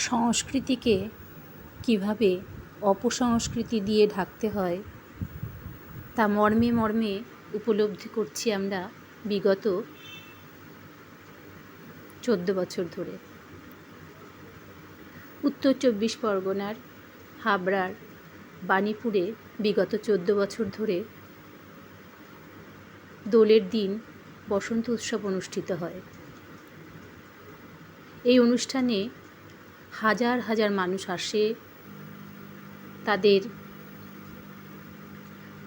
সংস্কৃতিকে কীভাবে অপসংস্কৃতি দিয়ে ঢাকতে হয় তা মর্মে মর্মে উপলব্ধি করছি আমরা বিগত 14 বছর ধরে। উত্তর 24 পরগনার হাবড়ার বাণীপুরে বিগত 14 বছর ধরে দোলের দিন বসন্ত উৎসব অনুষ্ঠিত হয়। এই অনুষ্ঠানে হাজার হাজার মানুষ আসে, তাদের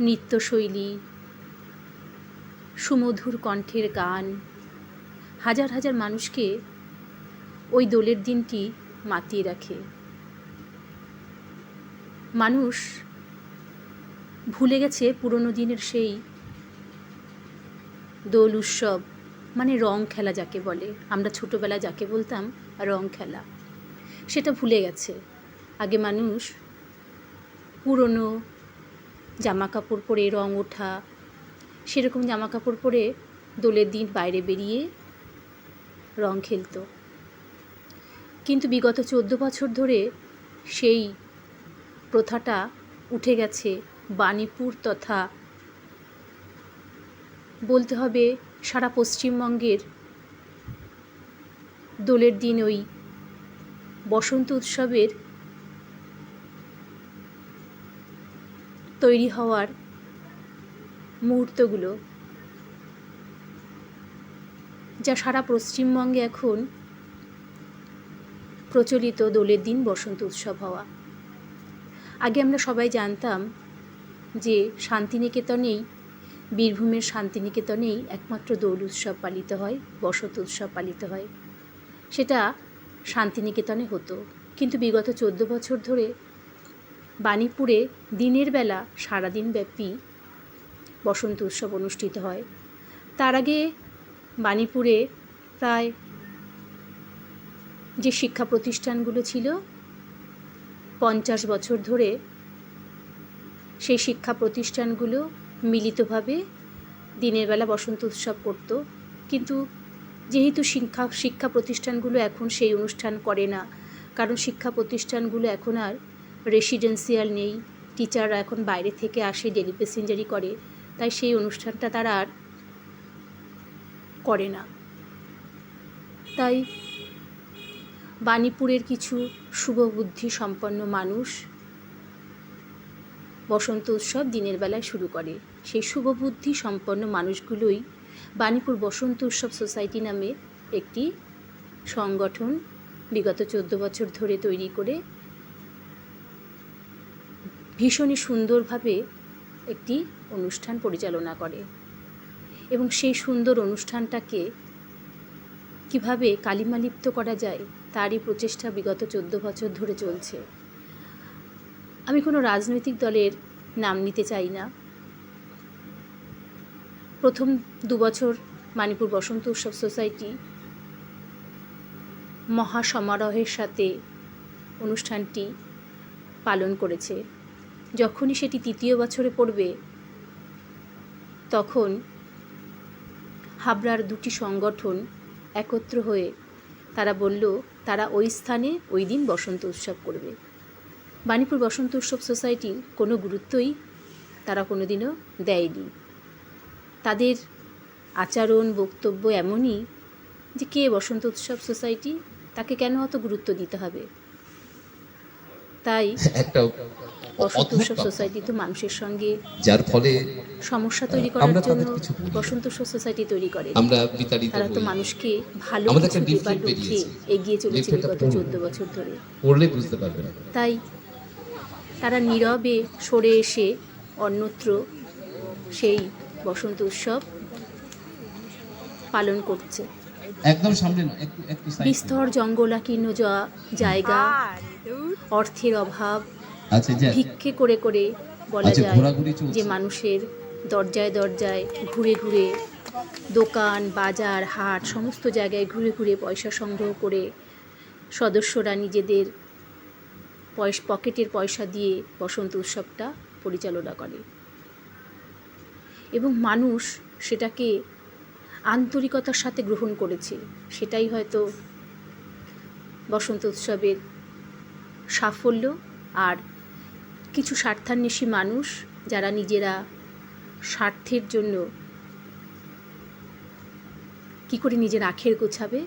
নৃত্যশৈলী, সুমধুর কণ্ঠের গান হাজার হাজার মানুষকে ওই দোলের দিনটি মাতিয়ে রাখে। মানুষ ভুলে গেছে পুরনো দিনের সেই দোল উৎসব, মানে রং খেলা যাকে বলে, আমরা ছোটোবেলায় যাকে বলতাম রং খেলা, সেটা ভুলে গেছে। আগে মানুষ পুরনো জামা কাপড় পরে রং ওঠা, সেরকম জামা কাপড় পরে দোলের দিন বাইরে বেরিয়ে রং খেলতো। কিন্তু বিগত 14 বছর ধরে সেই প্রথাটা উঠে গেছে বাণীপুর তথা বলতে হবে সারা পশ্চিমবঙ্গের দোলের দিন ওই বসন্ত উৎসবের তৈরি হওয়ার মুহূর্তগুলো, যা সারা পশ্চিমবঙ্গে এখন প্রচলিত দোলের দিন বসন্ত উৎসব হওয়া। আগে আমরা সবাই জানতাম যে শান্তিনিকেতনেই, বীরভূমের শান্তিনিকেতনেই একমাত্র দোল উৎসব পালিত হয়, বসন্ত উৎসব পালিত হয়, সেটা শান্তিনিকেতনে হতো। কিন্তু বিগত 14 বছর ধরে বাণীপুরে দিনের বেলা সারাদিন ব্যাপী বসন্ত উৎসব অনুষ্ঠিত হয়। তার আগে বাণীপুরে প্রায় যে শিক্ষা প্রতিষ্ঠানগুলো ছিল 50 বছর ধরে সেই শিক্ষা প্রতিষ্ঠানগুলো মিলিতভাবে দিনের বেলা বসন্ত উৎসব করত। কিন্তু যেহেতু শিক্ষা প্রতিষ্ঠানগুলো এখন সেই অনুষ্ঠান করে না, কারণ শিক্ষা প্রতিষ্ঠানগুলো এখন আর রেসিডেন্সিয়াল নেই, টিচাররা এখন বাইরে থেকে আসে, ডেলি প্যাসেঞ্জারি করে, তাই সেই অনুষ্ঠানটা তারা আর করে না। তাই বাণীপুরের কিছু শুভবুদ্ধি সম্পন্ন মানুষ বসন্ত উৎসব দিনের বেলায় শুরু করে। সেই শুভবুদ্ধি সম্পন্ন মানুষগুলোই বাণীপুর বসন্ত উৎসব সোসাইটি নামে একটি সংগঠন বিগত 14 বছর ধরে তৈরি করে ভীষণই সুন্দরভাবে একটি অনুষ্ঠান পরিচালনা করে। এবং সেই সুন্দর অনুষ্ঠানটাকে কিভাবে কালিমালিপ্ত করা যায় তারই প্রচেষ্টা বিগত 14 বছর ধরে চলছে। আমি কোনো রাজনৈতিক দলের নাম নিতে চাই না। প্রথম 2 বছর বাণীপুর বসন্ত উৎসব সোসাইটি মহাসমারোহের সাথে অনুষ্ঠানটি পালন করেছে। যখনই সেটি 3য় বছরে পড়বে, তখন হাবড়ার 2টি সংগঠন একত্র হয়ে তারা বলল তারা ওই স্থানে ওই দিন বসন্ত উৎসব করবে। বাণীপুর বসন্ত উৎসব সোসাইটির কোনো গুরুত্বই তারা কোনোদিনও দেয়নি। তাদের আচরণ বক্তব্য এমনই যে কে বসন্ত উৎসব সোসাইটি, তাকে কেন অত গুরুত্ব দিতে হবে। তাই বসন্ত উৎসব সোসাইটি তো মানুষের সঙ্গে যার ফলে সমস্যা তৈরি করার জন্য বসন্ত উৎসব সোসাইটি তৈরি করে। তারা তো মানুষকে ভালো কিছু দেবার লক্ষ্যে এগিয়ে চলেছে বিগত 14 বছর ধরে। পড়লে বুঝতে পারবে না। তাই তারা নীরবে সরে এসে অন্যত্র সেই বসন্ত উৎসব পালন করছে। একদম সামনে না, একটু বিস্তর জঙ্গলাকীর্ণ জায়গা, অর্থের অভাব, ভিক্ষে করে করে বলা যায় যে মানুষের দরজায় দরজায় ঘুরে ঘুরে, দোকান বাজার হাট সমস্ত জায়গায় ঘুরে ঘুরে পয়সা সংগ্রহ করে সদস্যরা নিজেদের পকেটের পয়সা দিয়ে বসন্ত উৎসবটা পরিচালনা করে। এবং মানুষ সেটাকে আন্তরিকতার সাথে গ্রহণ করেছে। সেটাই হয়তো বসন্ত উৎসবের সাফল্য, আর কিছু স্বার্থান্বেষী মানুষ যারা নিজেরা স্বার্থের জন্য কি করে নিজের আখের গোছাবে,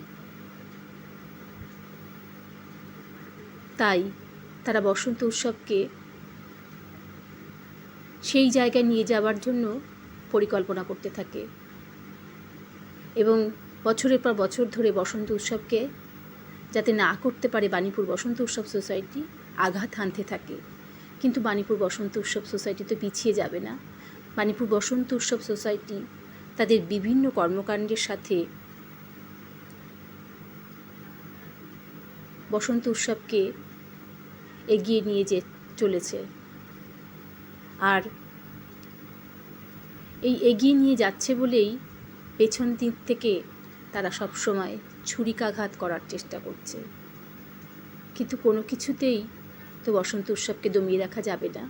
তাই তারা বসন্ত উৎসবকে সেই জায়গায় নিয়ে যাওয়ার জন্য পরিকল্পনা করতে থাকে এবং বছরের পর বছর ধরে বসন্ত উৎসবকে যাতে না করতে পারে বাণীপুর বসন্ত উৎসব সোসাইটি আঘাত হানতে থাকে। কিন্তু বাণীপুর বসন্ত উৎসব সোসাইটি তো পিছিয়ে যাবে না। বাণীপুর বসন্ত উৎসব সোসাইটি তাদের বিভিন্ন কর্মকাণ্ডের সাথে বসন্ত উৎসবকে এগিয়ে নিয়ে চলেছে। আর এই এগিয়ে নিয়ে যাচ্ছে বলেই পেছন দিক থেকে তারা সবসময় ছুরিকাঘাত করার চেষ্টা করছে, কিন্তু কোনো কিছুতেই তো বসন্ত উৎসবকে দমিয়ে রাখা যাবে না।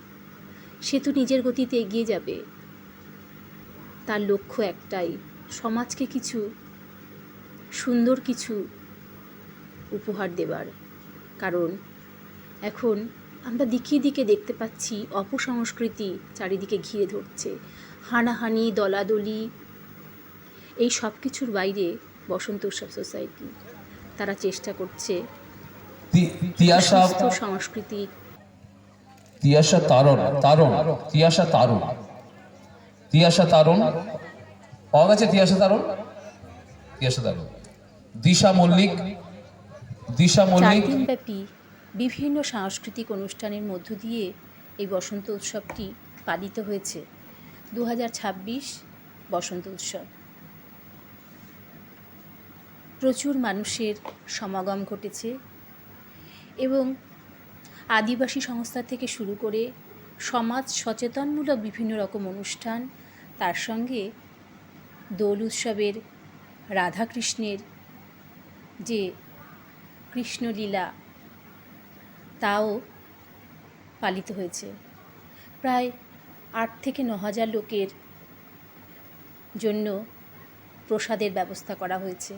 সে তো নিজের গতিতে এগিয়ে যাবে। তার লক্ষ্য একটাই, সমাজকে কিছু সুন্দর কিছু উপহার দেবার। কারণ এখন আমরা দিকে দিকে দেখতে পাচ্ছি অপসংস্কৃতি চারিদিকে ঘিরে ধরছে, হানাহানি, দলাদলি, এই সব কিছুর বাইরে বসন্ত উৎসব সোসাইটি তারা চেষ্টা করছে সুস্থ সংস্কৃতি। তিয়াশা তারণ পাওয়া গেছে। তিয়াশা তারণ, দিশা মল্লিক। 4 দিনব্যাপী বিভিন্ন সাংস্কৃতিক অনুষ্ঠানের মধ্য দিয়ে এই বসন্ত উৎসবটি পালিত হয়েছে। 2026 বসন্ত উৎসব প্রচুর মানুষের সমাগম ঘটেছে এবং আদিবাসী সংস্থা থেকে শুরু করে সমাজ সচেতনমূলক বিভিন্ন রকম অনুষ্ঠান, তার সঙ্গে দোল উৎসবের রাধাকৃষ্ণের যে কৃষ্ণলীলা তাও পালিত হয়েছে। প্রায় 8 থেকে 9 হাজার লোকের জন্য প্রসাদের ব্যবস্থা করা হয়েছে।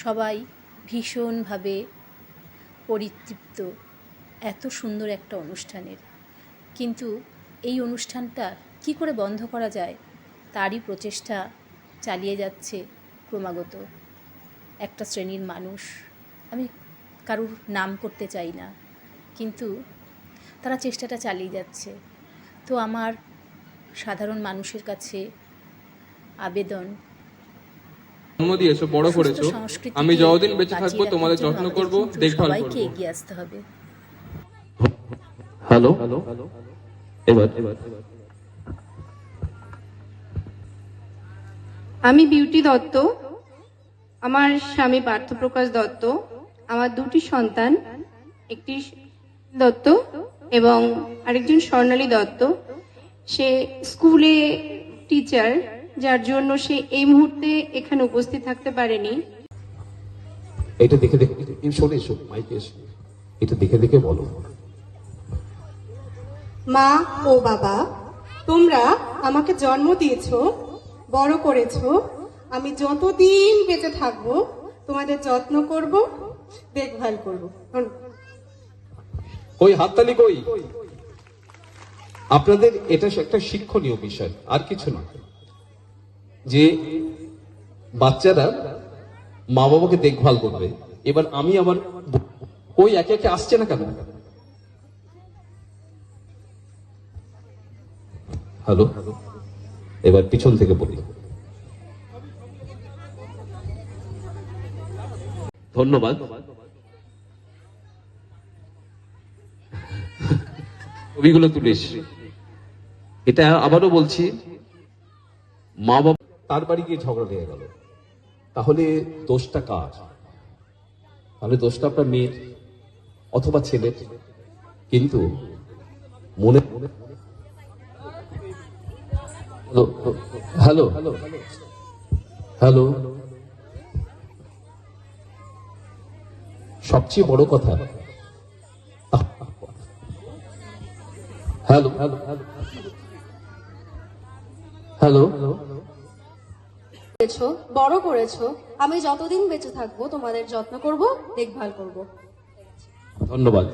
সবাই ভীষণভাবে পরিতৃপ্ত এত সুন্দর একটা অনুষ্ঠানের। কিন্তু এই অনুষ্ঠানটা কি করে বন্ধ করা যায় তারই প্রচেষ্টা চালিয়ে যাচ্ছে ক্রমাগত একটা শ্রেণীর মানুষ। আমি কারুর নাম করতে চাই না, কিন্তু তারা চেষ্টাটা চালিয়ে যাচ্ছে। তো আমার সাধারণ মানুষের কাছে আবেদন, জন্ম দিয়েছো, বড় করেছো, আমি যতদিন বেঁচে থাকবো তোমাদের যত্ন করব, দেখভাল করব। সবাইকে এগিয়ে আসতে হবে। হ্যালো, এবার আমি বিউটি দত্ত, আমার স্বামী পার্থপ্রকাশ দত্ত, আমার 2টি সন্তান, একটি দত্ত এবং আরেকজন স্বর্ণালী দত্ত। সে স্কুলে টিচার, যার জন্য সে এই মুহূর্তে এখানে উপস্থিত থাকতে পারেনি। এটা দেখে দেখে শোনে, মাইকে এসো, এটা দেখে দেখে বলো। মা ও বাবা, তোমরা আমাকে জন্ম দিয়েছো, বড় করেছো, আমি যতদিন বেঁচে থাকবো তোমাদের যত্ন করব, দেখভাল করব। কই হাততালি কই? আপনাদের এটা একটা শিক্ষণীয় বিষয়, আর কিছু না। যে বাচ্চারা মা বাবাকে দেখভাল করবে। এবার আমি আমার কই একে একে আসছে না কেন? হ্যালো, এবার পিছন থেকে বলি। ধন্যবাদ। ছবিগুলো তুলিস। এটা আবারও বলছি, মা বাবা তার বাড়ি গিয়ে ঝগড়া লেগে গেল, তাহলে দোষটা কার? তাহলে দোষটা আপনার মেয়ের অথবা ছেলের। কিন্তু মনে হ্যালো হ্যালো, সবচেয়ে বড় কথা, হ্যালো হ্যালো হ্যালো, বড় করেছো, আমি যতদিন বেঁচে থাকবো তোমাদের যত্ন করব, দেখভাল করব। ধন্যবাদ।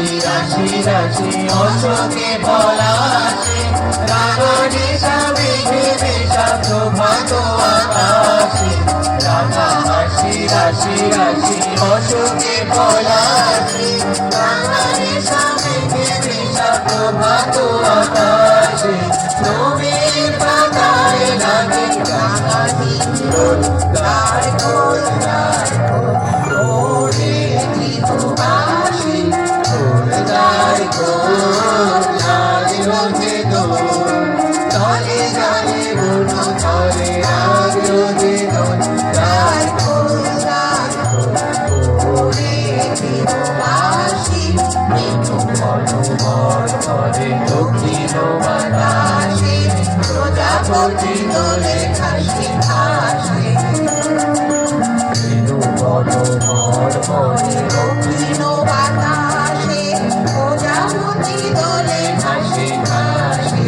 হাসি রাশি রাশি অশোকে পলাশে রাঙানি সামেঘে বিষাক্ত ভাত আকাশে রাঙা হাসি রাশি রাশি অশোকে পলাশে রাঙানি সামেঘে বিষাক্ত ভাত আকাশে নবীর পাতায় লাগে রাঙানি রোল গায় খোল গায় খোল ওরে গৃহবাসী খোল গায় খোল লাগলো যে দোল তলে জানে বুনো তলে লাগলো যে দোল গায় খোল গায় খোল ওরে গৃহবাসী একটু মনোমর করে দক্ষিণ বাতাসে প্রজাপতি দোলে হাসি হাসে মনোমর করে দক্ষিণ বাতাসে প্রজাপতি দোলে হাসি হাসে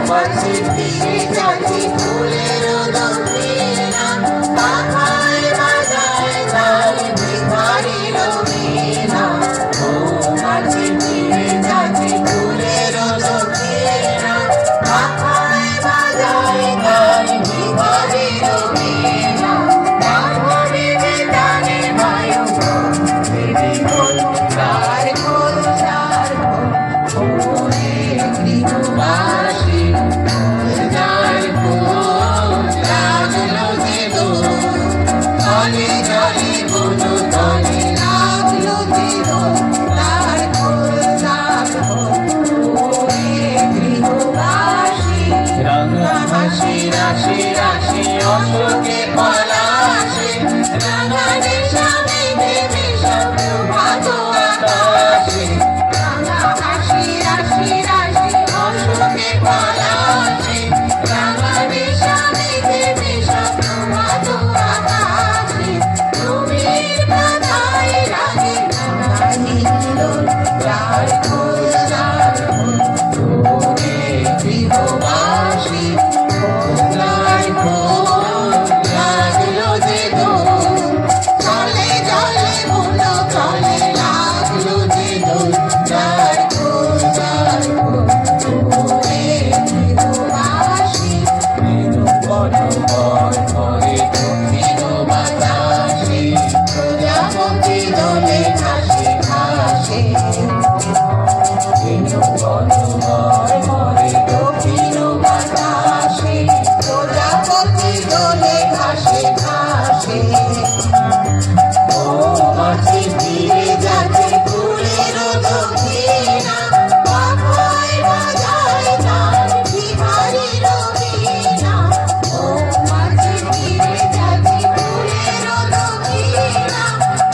মাঝে ফিরে যাচ্ছি ফুলের দক্ষিণা পাখায় বাজায় তার ভিখারি রবিনা ও মাঝে ফিরে যাচ্ছি ফুলের দক্ষিণা পাখায় বাজায় তার ভিখারি রবিনা বাঁধনে বেতানে বায়ু দেবী খোল দ্বার খোল দ্বার খোল ওরে গৃহবাসী খোল দ্বার খোল লাগলো যে দোল তলে জলে বুনো তলে লাগলো যে দোল দ্বার খোল দ্বার খোল ওরে গৃহবাসী রাঙা হাসি রাশি রাশি অশোকে পলাশে রাঙানি সামেঘে বিষাক্ত ভাত আকাশে রাঙা হাসি রাশি রাশি অশোকে পলাশে রাঙানি সামেঘে বিষাক্ত ভাত আকাশে নবীর পাতায় লাগে রাঙানি রোল দ্বার খোল দ্বার খোল ওরে গৃহবাসী খোল দ্বার খোল লাগলো যে দোল চলে জলে বুনো চলে লাগলো যে দোল দ্বার খোল দ্বার খোল ওরে গৃহবাসী মনোমর করে দক্ষিণ বাতাসে প্রজাপতি দোলে হাসি হাসে মনোমর করে দক্ষিণ বাতাসে প্রজাপতি দোলে ঘাসে ঘাসে ও মাঝে ফিরে যাচ্ছে ফুলের দক্ষিণা পাখায় বাজায় তার ভিখারি রবিনা ও মাঝে ফিরে যাচ্ছে ফুলের দক্ষিণা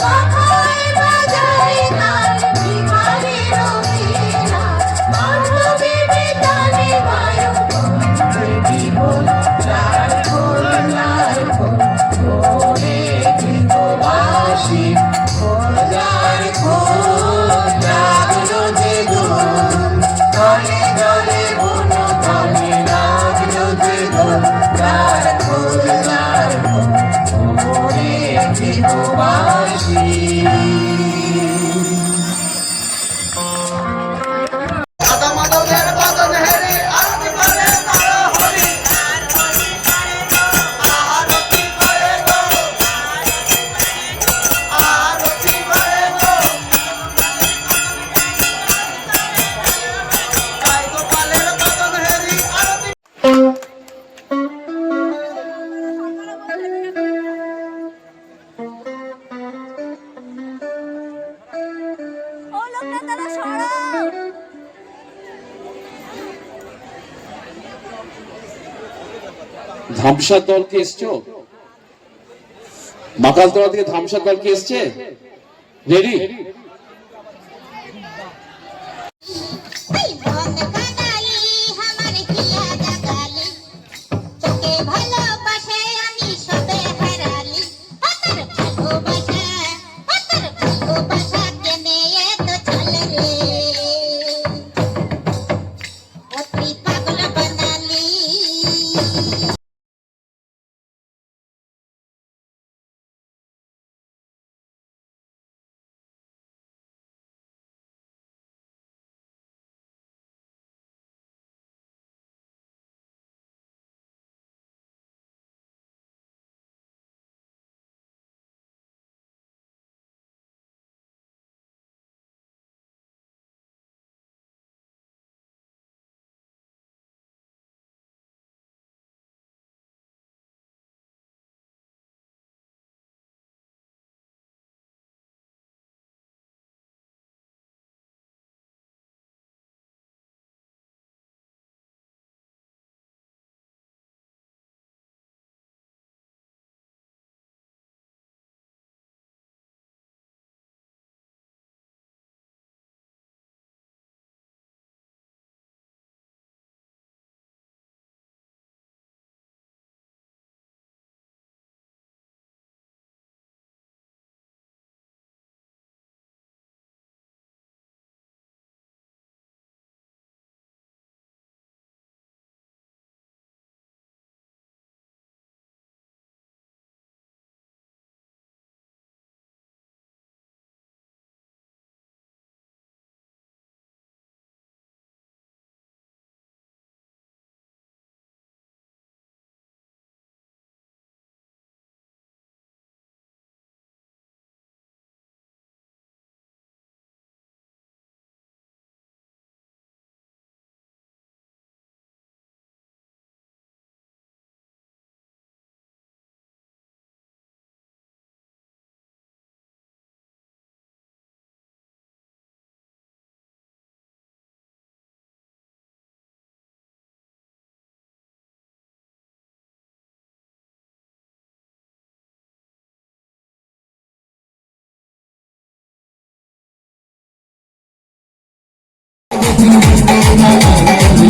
পাখায় বাজায় তার ভিখারি রবিনা বাঁধনে বেতানে বায়ু দেবী খোল দ্বার খোল দ্বার খোল ওরে গৃহবাসী খোল দ্বার খোল লাগলো যে দোল তলে জলে বুনো তলে লাগলো যে দোল দ্বার খোল দ্বার খোল ওরে গৃহবাসী ধামসার দল কি এসছো? মাকালতলা থেকে ধামসার দল কি এসছে? রেডি? আমি